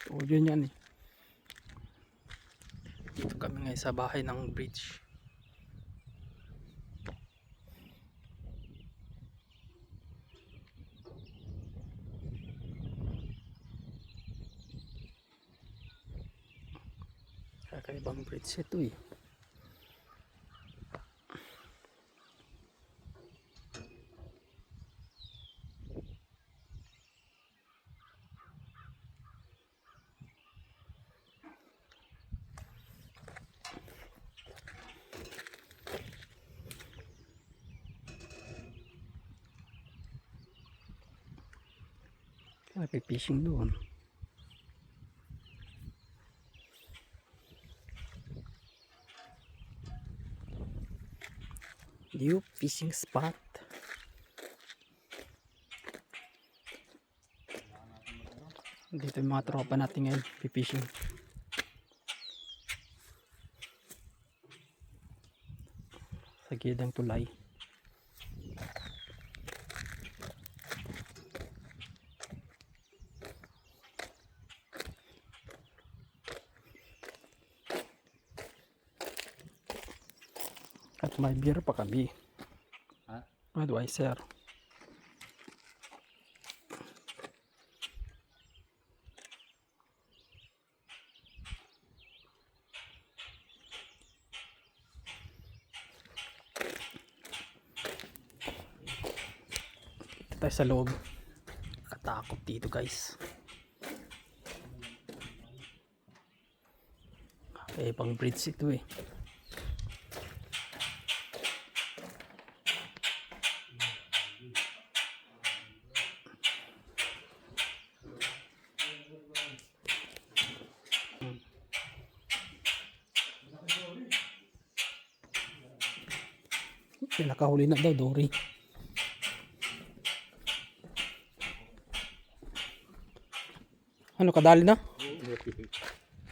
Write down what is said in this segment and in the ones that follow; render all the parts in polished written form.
Studio niyan eh. Dito kami ngayon sa bahay ng bridge. Kakaibang bridge ito eh. Nagpipishing doon. New fishing spot. Dito yung mga tropa natin ngayon pipishing. Sa gilid ng tulay. At may beer pa kami. Ha? Budweiser. Dito tayo sa loob. Katakot dito guys. Pang bridge ito eh. Nakahuli na daw, dory. Ano, kadali na?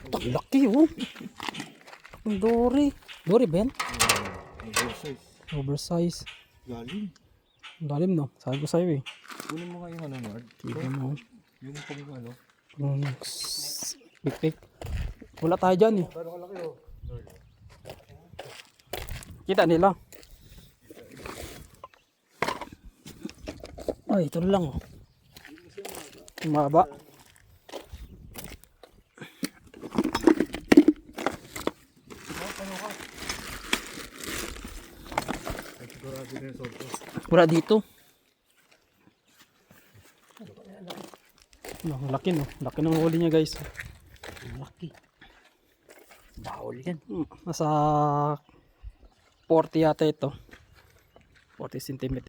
Ang laki oh. Ang dory. Dory ba yan? Oversize. Oversize. Galing. Lalim no? Sabi ko sa'yo eh. Kunin mo nga yung ano, Nord. Tignan mo. Yung pang ano. Pik-pik. Wala tayo dyan eh. Pero kalaki oh. Nord. Kita nila. Ay, ito lang oh. Maba. Wala dito. Ang laki no. Laki ng huli niya guys. Laki. Bawal yan. Nasa 40 yata ito. 40 cm.